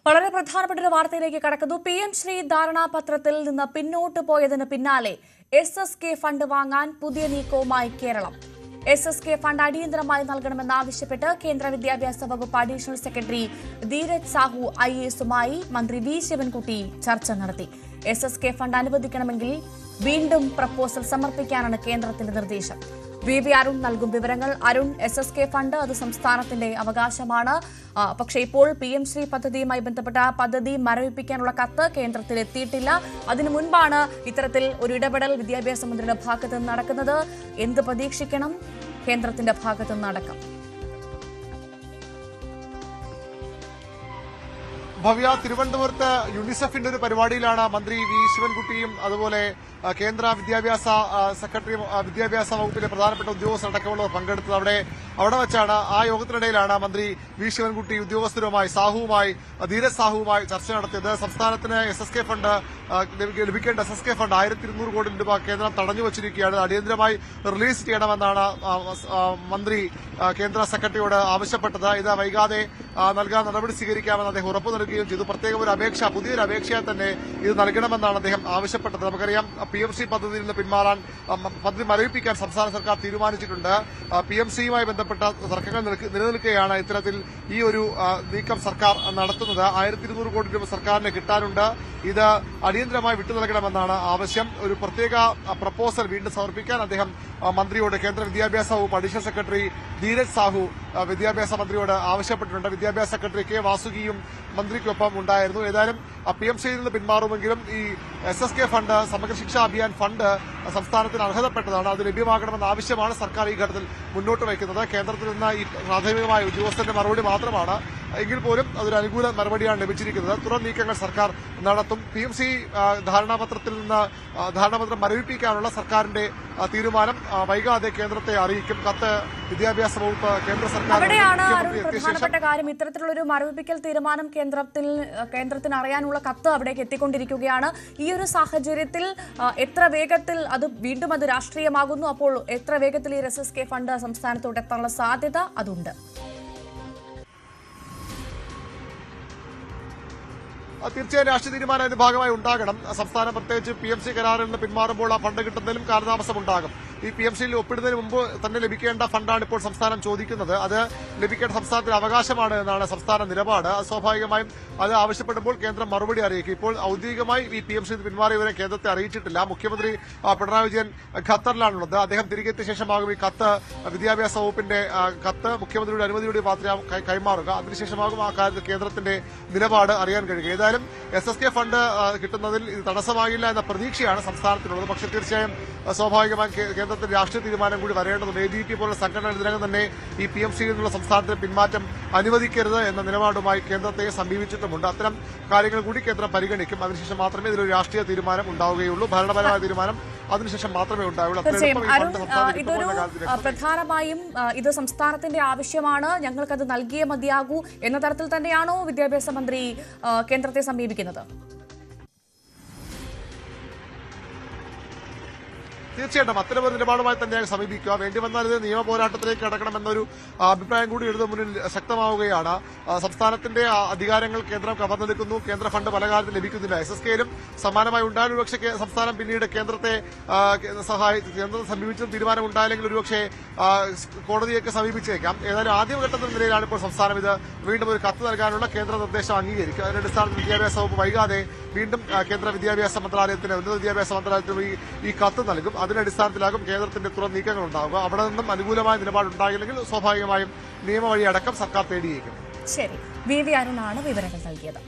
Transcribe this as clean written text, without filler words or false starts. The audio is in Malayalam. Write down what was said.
വളരെ പ്രധാനപ്പെട്ട ഒരു വാർത്തയിലേക്ക് കടക്കുന്നു. PM ശ്രീ ധാരണാപത്രത്തിൽ നിന്ന് പിന്നോട്ട് പോയതിന് പിന്നാലെ SSK ഫണ്ട് വാങ്ങാൻ പുതിയ നീക്കവുമായി കേരളം. SSK ഫണ്ട് അടിയന്തരമായി നൽകണമെന്നാവശ്യപ്പെട്ട് കേന്ദ്ര വിദ്യാഭ്യാസ വകുപ്പ് അഡീഷണൽ സെക്രട്ടറി ധീരജ് സാഹു IASുമായി മന്ത്രി V ശിവൻകുട്ടി ചർച്ച നടത്തി. SSK ഫണ്ട് അനുവദിക്കണമെങ്കിൽ വീണ്ടും പ്രപ്പോസൽ സമർപ്പിക്കാനാണ് കേന്ദ്രത്തിന്റെ നിർദ്ദേശം. VV അരുൺ നൽകും വിവരങ്ങൾ. അരുൺ, SSK ഫണ്ട് അത് സംസ്ഥാനത്തിന്റെ അവകാശമാണ്. പക്ഷേ ഇപ്പോൾ PM ശ്രീ പദ്ധതിയുമായി ബന്ധപ്പെട്ട പദ്ധതി മരവിപ്പിക്കാനുള്ള കത്ത് കേന്ദ്രത്തിൽ എത്തിയിട്ടില്ല. അതിനു മുൻപാണ് ഇത്തരത്തിൽ ഒരു ഇടപെടൽ വിദ്യാഭ്യാസ മന്ത്രിയുടെ ഭാഗത്ത് നിന്ന് നടക്കുന്നത്. എന്ത് പ്രതീക്ഷിക്കണം കേന്ദ്രത്തിന്റെ ഭാഗത്ത് നിന്നടക്കം? ഭവ്യ, തിരുവനന്തപുരത്ത് യുണിസെഫിന്റെ ഒരു പരിപാടിയിലാണ് മന്ത്രി V ശിവൻകുട്ടിയും അതുപോലെ കേന്ദ്ര വിദ്യാഭ്യാസ സെക്രട്ടറി വിദ്യാഭ്യാസ വകുപ്പിലെ പ്രധാനപ്പെട്ട ഉദ്യോഗസ്ഥരടക്കമുള്ളവർ പങ്കെടുത്തത്. അവിടെ വെച്ചാണ് ആ യോഗത്തിനിടയിലാണ് മന്ത്രി V ശിവൻകുട്ടി ഉദ്യോഗസ്ഥരുമായി ധീരജ് സാഹുവുമായി ചർച്ച നടത്തിയത്. സംസ്ഥാനത്തിന് SSK ഫണ്ട് ലഭിക്കേണ്ട SSK ഫണ്ട് 1200 കോടി രൂപ കേന്ദ്രം തടഞ്ഞു വച്ചിരിക്കുകയാണ്. അടിയന്തരമായി റിലീസ് ചെയ്യണമെന്നാണ് മന്ത്രി കേന്ദ്ര സെക്രട്ടറിയോട് ആവശ്യപ്പെട്ടത്. ഇത് വൈകാതെ നൽകാൻ നടപടി സ്വീകരിക്കാമെന്ന് അദ്ദേഹം ഉറപ്പു നൽകുകയും ചെയ്തു. പ്രത്യേകം ഒരു അപേക്ഷ, പുതിയൊരു അപേക്ഷയായി തന്നെ ഇത് നൽകണമെന്നാണ് അദ്ദേഹം ആവശ്യപ്പെട്ടത്. നമുക്കറിയാം, PMC പദ്ധതിയിൽ നിന്ന് പിന്മാറാൻ, പദ്ധതി മരവിപ്പിക്കാൻ സംസ്ഥാന സർക്കാർ തീരുമാനിച്ചിട്ടുണ്ട്. PMCയുമായി ബന്ധപ്പെട്ട തർക്കങ്ങൾ നിലനിൽക്കുകയാണ്. ഇത്തരത്തിൽ ഈ ഒരു നീക്കം സർക്കാർ നടത്തുന്നത്. 1200 കോടി രൂപ സർക്കാരിന് കിട്ടാനുണ്ട്. ഇത് അടിയന്തരമായി വിട്ടു നൽകണമെന്നാണ് ആവശ്യം. ഒരു പ്രത്യേക പ്രപ്പോസൽ വീണ്ടും സമർപ്പിക്കാൻ അദ്ദേഹം മന്ത്രിയോട്, കേന്ദ്ര വിദ്യാഭ്യാസ വകുപ്പ് അഡീഷണൽ സെക്രട്ടറി ധീരജ് സാഹു വിദ്യാഭ്യാസ മന്ത്രിയോട് ആവശ്യപ്പെട്ടിട്ടുണ്ട്. വിദ്യാഭ്യാസ സെക്രട്ടറി K വാസുകിയും മന്ത്രിക്കൊപ്പം ഉണ്ടായിരുന്നു. ഏതായാലും PMCയിൽ നിന്ന് പിന്മാറുമെങ്കിലും ഈ SSK ഫണ്ട്, സമഗ്ര ശിക്ഷാ അഭിയാൻ ഫണ്ട് സംസ്ഥാനത്തിന് അർഹതപ്പെട്ടതാണ്. അത് ലഭ്യമാക്കണമെന്ന ആവശ്യമാണ് സർക്കാർ ഈ ഘട്ടത്തിൽ മുന്നോട്ട് വയ്ക്കുന്നത്. കേന്ദ്രത്തിൽ നിന്ന് ഈ പ്രാഥമികമായ ഉദ്യോഗസ്ഥന്റെ മറുപടി മാത്രമാണ്. എങ്കിൽ പോലും അതൊരു അനുകൂല മറുപടിയാണ് ലഭിച്ചിരിക്കുന്നത്. തുടർ നീക്കങ്ങൾ സർക്കാർ നടത്തും. PMC ധാരണാപത്രത്തിൽ നിന്ന് ധാരണാപത്രം മരവിപ്പിക്കാനുള്ള സർക്കാരിന്റെ തീരുമാനം വൈകാതെ കേന്ദ്രത്തെ അറിയിക്കും. കത്ത് വിദ്യാഭ്യാസ വകുപ്പ് കേന്ദ്ര സർക്കാർ. അവിടെയാണ് പ്രധാനപ്പെട്ട കാര്യം. ഇത്തരത്തിലുള്ളൊരു മരവിപ്പിക്കൽ തീരുമാനം കേന്ദ്രത്തിന് അറിയാനുള്ള കത്ത് അവിടേക്ക് എത്തിക്കൊണ്ടിരിക്കുകയാണ്. ഈ ഒരു സാഹചര്യത്തിൽ എത്ര വേഗത്തിൽ വീണ്ടും അത് രാഷ്ട്രീയമാകുന്നു? അപ്പോൾ എത്ര വേഗത്തിൽ ഈ SSK ഫണ്ട് സംസ്ഥാനത്തോട്ട് എത്താനുള്ള സാധ്യത അതുണ്ട്? തീർച്ചയായും രാഷ്ട്രീയ തീരുമാനം അതിന്റെ ഭാഗമായി ഉണ്ടാകണം. സംസ്ഥാനം പ്രത്യേകിച്ച് PMC കരാറിൽ നിന്ന് പിന്മാറുമ്പോൾ ആ ഫണ്ട് കിട്ടുന്നതിലും കാലതാമസം ഉണ്ടാകും. ഈ PMCയിൽ ഒപ്പിടുന്നതിന് മുമ്പ് തന്നെ ലഭിക്കേണ്ട ഫണ്ടാണ് ഇപ്പോൾ സംസ്ഥാനം ചോദിക്കുന്നത്. അത് ലഭിക്കേണ്ട സംസ്ഥാനത്തിന് അവകാശമാണ് എന്നാണ് സംസ്ഥാന നിലപാട്. സ്വാഭാവികമായും അത് ആവശ്യപ്പെടുമ്പോൾ കേന്ദ്രം മറുപടി അറിയിക്കും. ഇപ്പോൾ ഔദ്യോഗികമായി ഈ PMCയിൽ പിന്മാറിയവരെ കേന്ദ്രത്തെ അറിയിച്ചിട്ടില്ല. മുഖ്യമന്ത്രി പിണറായി വിജയൻ ഖത്തറിലാണുള്ളത്. അദ്ദേഹം തിരികെത്തിയ ശേഷമാകും ഈ കത്ത്, വിദ്യാഭ്യാസ വകുപ്പിന്റെ കത്ത് മുഖ്യമന്ത്രിയുടെ അനുമതിയോടെ മാത്രം കൈമാറുക. അതിനുശേഷമാകും ആ കാര്യത്തിൽ കേന്ദ്രത്തിന്റെ നിലപാട് അറിയാൻ കഴിയുക. ഏതായാലും SSK ഫണ്ട് കിട്ടുന്നതിൽ ഇത് തടസ്സമാകില്ല എന്ന പ്രതീക്ഷയാണ് സംസ്ഥാനത്തിനുള്ളത്. പക്ഷേ തീർച്ചയായും സ്വാഭാവികമായും കേന്ദ്രത്തിന്റെ രാഷ്ട്രീയ തീരുമാനം കൂടി വരേണ്ടതുണ്ട്. ABP പോലുള്ള സംഘടന ഇതിനകം തന്നെ ഈ PMCയിൽ നിന്നുള്ള സംസ്ഥാനത്തിന് പിന്മാറ്റം അനുവദിക്കരുത് എന്ന നിലപാടുമായി കേന്ദ്രത്തെ സമീപിച്ചിട്ടുമുണ്ട്. അത്തരം കാര്യങ്ങൾ കൂടി കേന്ദ്രം പരിഗണിക്കും. അതിനുശേഷം മാത്രമേ ഇതിലൊരു രാഷ്ട്രീയ തീരുമാനം ഉണ്ടാവുകയുള്ളൂ. ഭരണപരമായ തീരുമാനം അതിനുശേഷം മാത്രമേ ഉണ്ടാവുള്ളൂ. ഇതൊരു പ്രധാനമായും ഇത് സംസ്ഥാനത്തിന്റെ ആവശ്യമാണ്, ഞങ്ങൾക്കത് നൽകിയേ മതിയാകൂ എന്ന തരത്തിൽ തന്നെയാണോ വിദ്യാഭ്യാസ മന്ത്രി കേന്ദ്രത്തെ സമീപിക്കുന്നത്? തീർച്ചയായിട്ടും അത്തരമൊരു നിലപാടുമായി തന്നെയാണ് സമീപിക്കുക. വേണ്ടി വന്നാൽ ഇത് നിയമ പോരാട്ടത്തിലേക്ക് കടക്കണമെന്നൊരു അഭിപ്രായം കൂടി ഇടതു മുന്നിൽ ശക്തമാവുകയാണ്. സംസ്ഥാനത്തിന്റെ അധികാരങ്ങൾ കേന്ദ്രം കവർന്നെടുക്കുന്നു. കേന്ദ്ര ഫണ്ട് പല കാര്യത്തിൽ ലഭിക്കുന്നില്ല. SSKയിലും സമാനമായി ഉണ്ടായാലും ഒരുപക്ഷെ സംസ്ഥാനം പിന്നീട് കേന്ദ്രത്തെ സമീപിച്ചും തീരുമാനം ഉണ്ടായില്ലെങ്കിൽ ഒരുപക്ഷെ കോടതിയൊക്കെ സമീപിച്ചേക്കാം. ഏതായാലും ആദ്യഘട്ടത്തിൽ നിലയിലാണ് ഇപ്പോൾ സംസ്ഥാനം ഇത് വീണ്ടും ഒരു കത്ത് നൽകാനുള്ള കേന്ദ്ര നിർദ്ദേശം അംഗീകരിക്കുക. അതിന്റെ അടിസ്ഥാനത്തിൽ വിദ്യാഭ്യാസ വകുപ്പ് വൈകാതെ വീണ്ടും കേന്ദ്ര വിദ്യാഭ്യാസ മന്ത്രാലയത്തിന്, ഉന്നത വിദ്യാഭ്യാസ മന്ത്രാലയത്തിന് ഈ കത്ത് നൽകും. അതിന്റെ അടിസ്ഥാനത്തിലാകും കേന്ദ്രത്തിന്റെ തുടർ നീക്കങ്ങൾ ഉണ്ടാവുക. അവിടെ നിന്നും അനുകൂലമായ നിലപാടുണ്ടായില്ലെങ്കിൽ സ്വാഭാവികമായും നിയമവഴി അടക്കം സർക്കാർ തേടിയേക്കും. ശരി, VV അരുണാണ് വിവരങ്ങൾ നൽകിയത്.